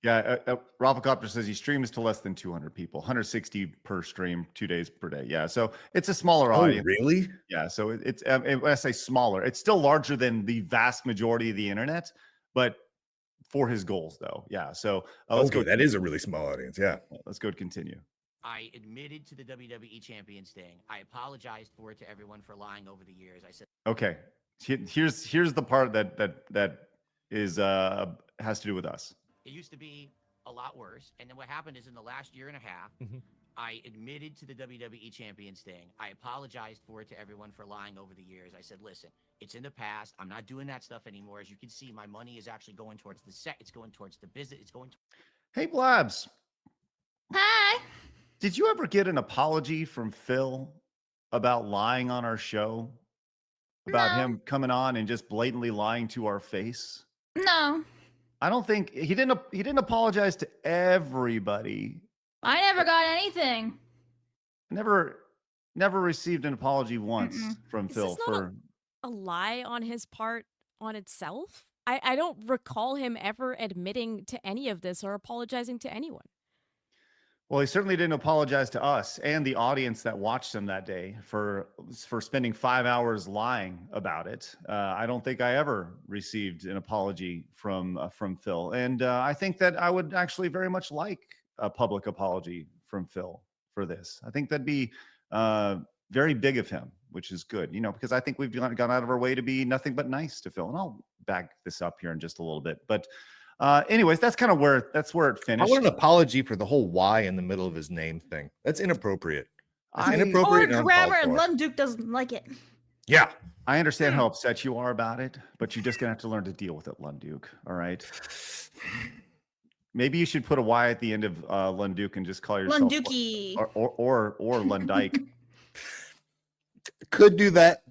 Yeah, Rafflecopter says he streams to less than 200 people, 160 per stream, 2 days per day. Yeah, so it's a smaller Oh, audience. really? Yeah, so when I say smaller, it's still larger than the vast majority of the internet, but for his goals, though. Yeah, so let's go. That is a really small audience. Yeah. Let's go continue. I admitted to the WWE Champions thing. I apologized for it to everyone for lying over the years. I said, okay, here's the part that is has to do with us. It used to be a lot worse. And then what happened is in the last year and a half, I admitted to the WWE Champions thing. I apologized for it to everyone for lying over the years. I said, listen, it's in the past. I'm not doing that stuff anymore. As you can see, my money is actually going towards the set. It's going towards the business. It's going to... Hey, Blabs. Hi. Did you ever get an apology from Phil about lying on our show? About him coming on and just blatantly lying to our face? No. I don't think he didn't apologize to everybody. I never got anything. Never received an apology once from Phil for a lie on his part on itself. I don't recall him ever admitting to any of this or apologizing to anyone. Well, he certainly didn't apologize to us and the audience that watched him that day for spending 5 hours lying about it. I don't think I ever received an apology from Phil, and I think that I would actually very much like a public apology from Phil for this. I think that'd be very big of him, which is good, because I think we've gone out of our way to be nothing but nice to Phil, and I'll back this up here in just a little bit, but. Anyways, that's kind of where it finished. I want an apology for the whole Y in the middle of his name thing. That's inappropriate. Inappropriate. Or grammar, and Lunduke doesn't like it. Yeah. I understand how upset you are about it, but you're just going to have to learn to deal with it, Lunduke. All right? Maybe you should put a Y at the end of Lunduke and just call yourself Lunduki. Or Lundike. Could do that.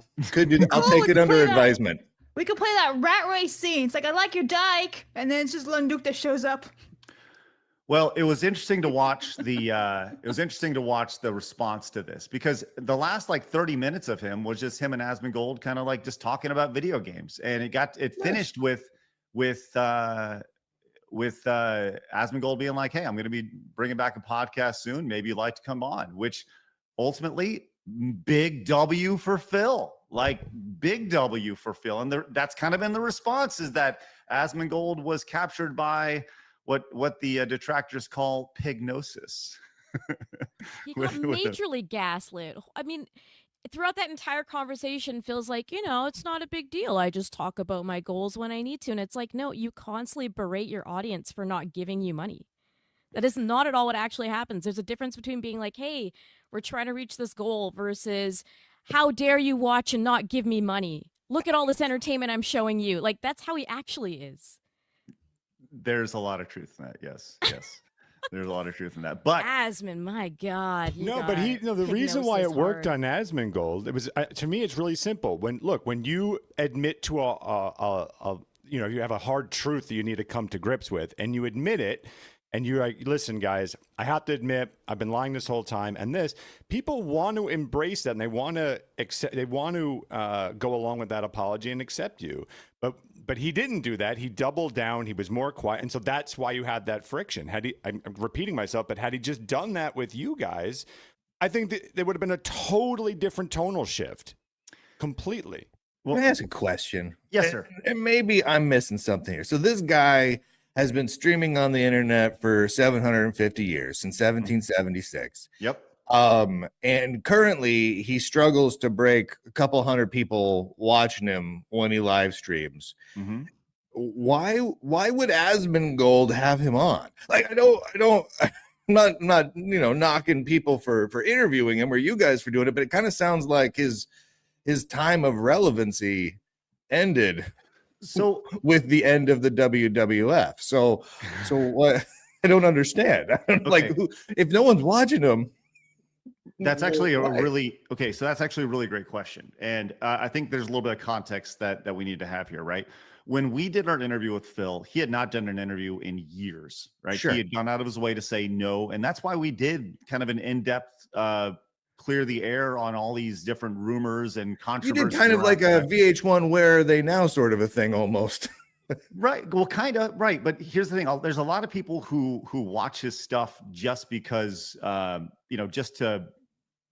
I'll take it under advisement. We could play that rat race scene. It's like, I like your dike, and then it's just Lunduke that shows up. Well, it was interesting to watch the response to this, because the last 30 minutes of him was just him and Asmongold kind of just talking about video games, and it finished with Asmongold being like, "Hey, I'm going to be bringing back a podcast soon. Maybe you'd like to come on," which ultimately big W for Phil. Big W for Phil. And that's kind of been the response, is that Asmongold was captured by what the detractors call pignosis. He got majorly gaslit. I mean, throughout that entire conversation, Phil's like, it's not a big deal. I just talk about my goals when I need to. And it's like, no, you constantly berate your audience for not giving you money. That is not at all what actually happens. There's a difference between being like, hey, we're trying to reach this goal versus how dare you watch and not give me money? Look at all this entertainment I'm showing you. That's how he actually is. There's a lot of truth in that. Yes. There's a lot of truth in that. But Asmon, my God. The reason why it worked on Asmongold, it was to me, it's really simple. When you admit to you have a hard truth that you need to come to grips with, and you admit it. And you're like, listen, guys, I have to admit, I've been lying this whole time. And people want to embrace that, and they want to accept. They want to go along with that apology and accept you. But he didn't do that. He doubled down. He was more quiet, and so that's why you had that friction. I'm repeating myself, but had he just done that with you guys, I think that there would have been a totally different tonal shift, completely. Well, can I ask a question? Yes, sir. And maybe I'm missing something here. So this guy has been streaming on the internet for 750 years, since 1776. Yep. And currently he struggles to break a couple hundred people watching him when he live streams. Mm-hmm. Why would Asmongold have him on? I'm not knocking people for interviewing him or you guys for doing it, but it kind of sounds like his time of relevancy ended. So with the end of the WWF. So what? I don't understand. Okay. If no one's watching him. That's actually that's actually a really great question. And I think there's a little bit of context that we need to have here, right? When we did our interview with Phil, he had not done an interview in years, right? Sure. He had gone out of his way to say no. And that's why we did kind of an in-depth clear the air on all these different rumors and controversies. You did kind of like a VH1 Where Are They Now sort of a thing almost. Right. Well, kind of right. But here's the thing. There's a lot of people who watch his stuff just because, just to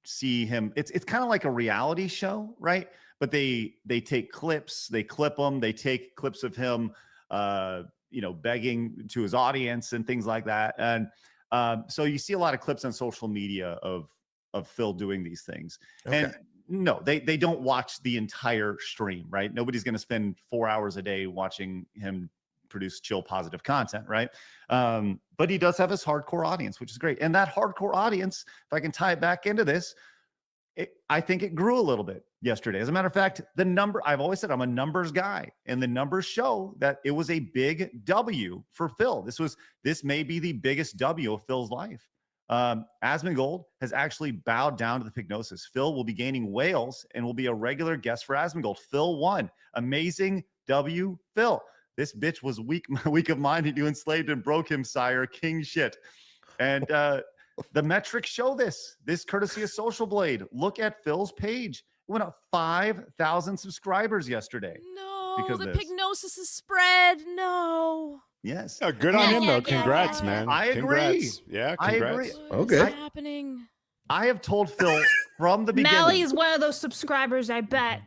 see him. It's kind of like a reality show, right? But they take clips, they clip them, they take clips of him, begging to his audience and things like that. And so you see a lot of clips on social media of Phil doing these things. Okay. And no, they don't watch the entire stream, right? Nobody's going to spend 4 hours a day watching him produce chill, positive content, right? But he does have his hardcore audience, which is great. And that hardcore audience, if I can tie it back into this, I think it grew a little bit yesterday. As a matter of fact, I've always said I'm a numbers guy, and the numbers show that it was a big W for Phil. This may be the biggest W of Phil's life. Asmongold has actually bowed down to the Pygnosis. Phil will be gaining whales and will be a regular guest for Asmongold. Phil won. Amazing W, Phil. This bitch was weak of mind and you enslaved and broke him, sire. King shit. And the metrics show this courtesy of Social Blade. Look at Phil's page. It went up 5,000 subscribers yesterday. No, because the of this. Pygnosis is spread. No. Yes. Oh, good on him, Yeah, though. yeah, Congrats, yeah. man. I agree. Congrats. Yeah, I congrats. agree. What is Okay. happening? I have told Phil from the beginning. Mally is one of those subscribers, I bet.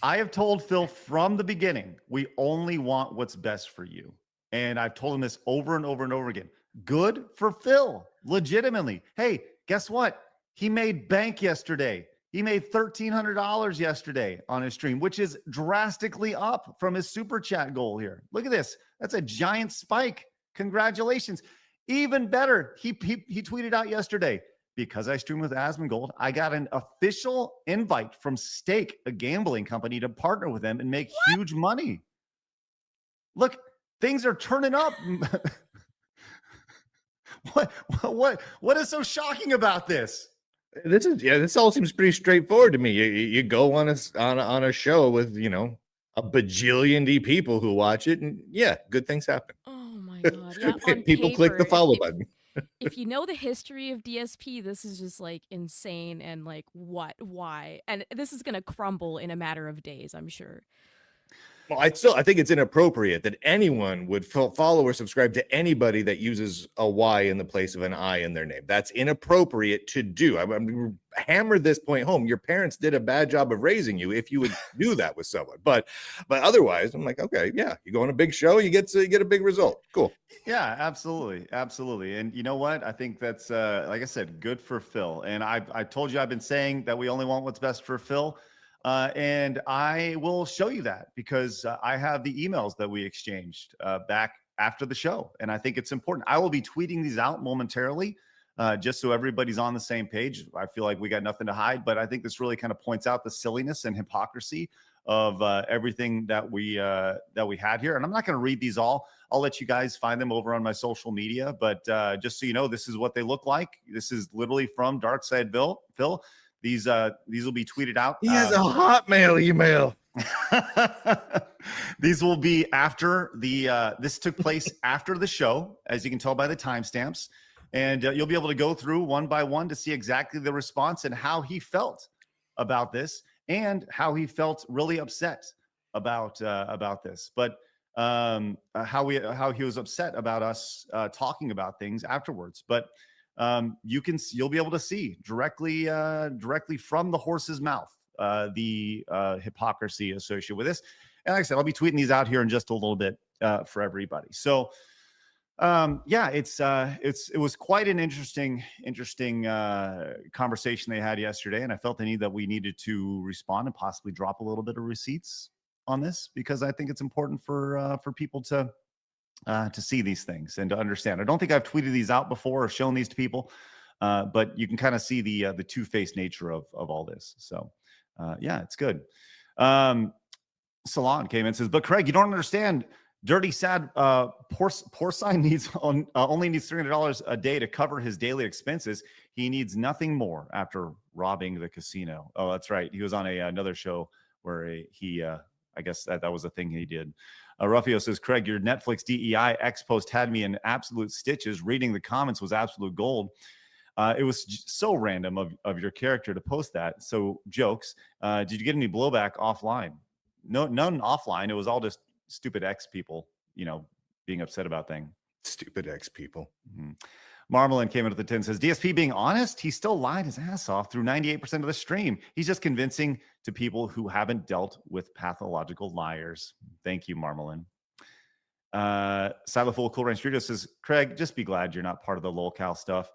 I have told Phil from the beginning, we only want what's best for you. And I've told him this over and over and over again. Good for Phil, legitimately. Hey, guess what? He made bank yesterday. He made $1,300 yesterday on his stream, which is drastically up from his super chat goal here. Look at this. That's a giant spike. Congratulations. Even better, he tweeted out yesterday, because I stream with Asmongold, I got an official invite from Stake, a gambling company, to partner with them and make huge money. Look, things are turning up. What is so shocking about this? This all seems pretty straightforward to me. You go on a show with a bajillion people who watch it, and yeah, good things happen. Oh my god. Yeah, on People click the paper, follow if- button. If you know the history of DSP, this is just like insane and like why? And this is gonna crumble in a matter of days, I'm sure. Well, I think it's inappropriate that anyone would follow or subscribe to anybody that uses a Y in the place of an I in their name. That's inappropriate to do. I'm hammered this point home. Your parents did a bad job of raising you if you would do that with someone. But otherwise, I'm like, okay, yeah, you go on a big show, you get a big result. Cool. Yeah, absolutely. Absolutely. And you know what? I think that's, like I said, good for Phil. And I told you, I've been saying that we only want what's best for Phil. And I will show you that because I have the emails that we exchanged back after the show. And I think it's important. I will be tweeting these out momentarily just so everybody's on the same page. I feel like we got nothing to hide, but I think this really kind of points out the silliness and hypocrisy of everything that we had here. And I'm not going to read these all. I'll let you guys find them over on my social media. But just so you know, this is what they look like. This is literally from Darkside Phil. These will be tweeted out. He has a Hotmail email. These will be after the this took place after the show, as you can tell by the timestamps, and you'll be able to go through one by one to see exactly the response and how he felt about this and how he felt really upset about this, but how he was upset about us talking about things afterwards, but. You'll be able to see directly from the horse's mouth the hypocrisy associated with this. And like I said, I'll be tweeting these out here in just a little bit for everybody. So yeah, it was quite an interesting conversation they had yesterday, and I felt the need that we needed to respond and possibly drop a little bit of receipts on this because I think it's important for people to see these things and to understand. I don't think I've tweeted these out before or shown these to people, but you can kind of see the two-faced nature of all this. So yeah, it's good. Salon came in and says, but Craig, you don't understand. Dirty, sad, porcine only needs $300 a day to cover his daily expenses. He needs nothing more after robbing the casino. Oh, that's right. He was on another show where he I guess that was a thing he did. Ruffio says, Craig, your Netflix DEI X post had me in absolute stitches. Reading the comments was absolute gold. It was so random of your character to post that. So jokes. Did you get any blowback offline? No, none offline. It was all just stupid X people, being upset about things. Stupid X people. Mm-hmm. Marmalin came in at the 10, says, DSP being honest, he still lied his ass off through 98% of the stream. He's just convincing to people who haven't dealt with pathological liars. Thank you, Marmalin. Silent Fool Cool Ranch Studio says, Craig, just be glad you're not part of the lolcow stuff,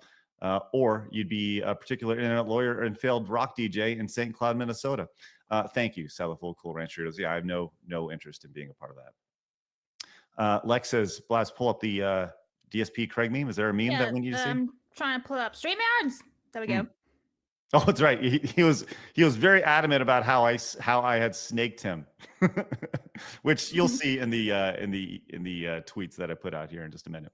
or you'd be a particular internet lawyer and failed rock DJ in St. Cloud, Minnesota. Thank you, Silent Fool Cool Ranch Studios. Yeah, I have no interest in being a part of that. Lex says, Blast, pull up the DSP Craig meme. Is there a meme that we need to see? I'm trying to pull up StreamYards. There we go. Oh, that's right. He was very adamant about how I had snaked him, which you'll see in the tweets that I put out here in just a minute.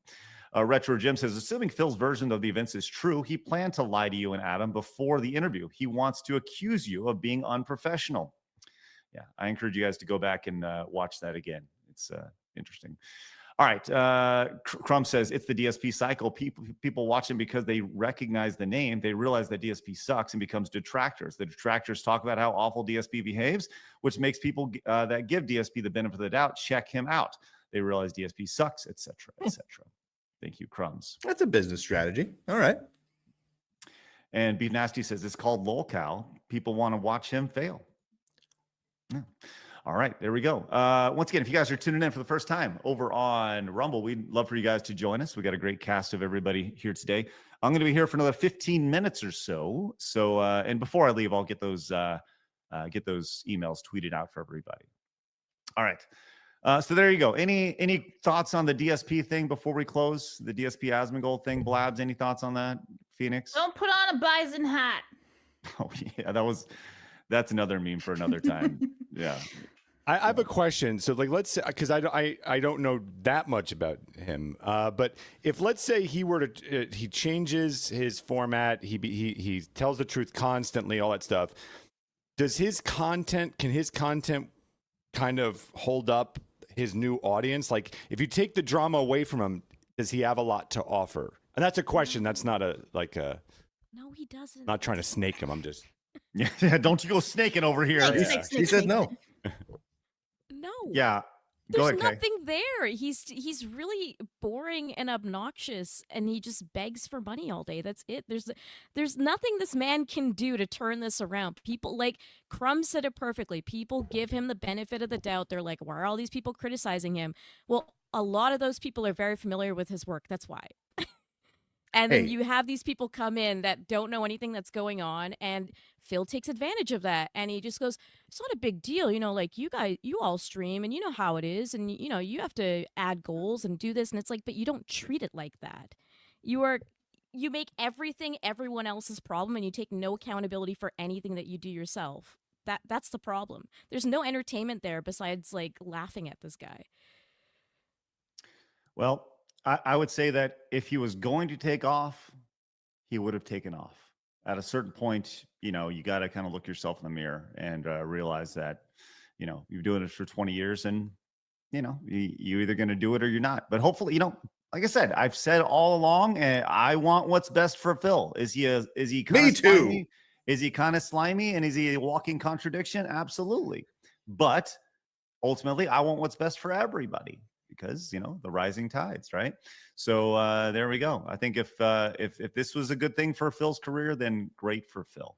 Retro Jim says, assuming Phil's version of the events is true, he planned to lie to you and Adam before the interview. He wants to accuse you of being unprofessional. Yeah, I encourage you guys to go back and watch that again. It's interesting. All right. Crumb says, it's the DSP cycle. People watch him because they recognize the name. They realize that DSP sucks and becomes detractors. The detractors talk about how awful DSP behaves, which makes people that give DSP the benefit of the doubt check him out. They realize DSP sucks, etc., etc. Thank you, Crumbs. That's a business strategy. All right. And Beef Nasty says, it's called lolcow. People want to watch him fail. Yeah. All right, there we go. Once again, if you guys are tuning in for the first time over on Rumble, we'd love for you guys to join us. We got a great cast of everybody here today. I'm going to be here for another 15 minutes or so. And before I leave, I'll get those emails tweeted out for everybody. All right. So there you go. Any thoughts on the DSP thing before we close? The DSP Asmongold thing, Blabs? Any thoughts on that, Phoenix? Don't put on a bison hat. Oh yeah, that's another meme for another time. Yeah. I have a question. So, let's say, because I don't know that much about him, but if let's say he were to he changes his format, he tells the truth constantly, all that stuff. Can his content kind of hold up his new audience? Like, if you take the drama away from him, does he have a lot to offer? And that's a question. That's not No, he doesn't. Not trying to snake him. I'm just. Yeah, don't you go snaking over here. Yeah. He says no. No. Yeah. There's nothing there. He's really boring and obnoxious, and he just begs for money all day. That's it. There's nothing this man can do to turn this around. People, like Crumb said it perfectly. People give him the benefit of the doubt. They're like, why are all these people criticizing him? Well, a lot of those people are very familiar with his work. That's why. And then you have these people come in that don't know anything that's going on, and Phil takes advantage of that. And he just goes, it's not a big deal. Like you all stream and you know how it is. And, you have to add goals and do this. And it's like, but you don't treat it like that. You make everything everyone else's problem, and you take no accountability for anything that you do yourself. That's the problem. There's no entertainment there besides laughing at this guy. Well, I would say that if he was going to take off, he would have taken off. At a certain point, you got to kind of look yourself in the mirror and realize that, you've been doing it for 20 years and, you're either going to do it or you're not. But hopefully, like I said, I've said all along, and I want what's best for Phil. Is he kind of slimy? Is he kind of slimy, and is he a walking contradiction? Absolutely. But ultimately, I want what's best for everybody. Because the rising tides, right? So there we go. I think if this was a good thing for Phil's career, then great for Phil.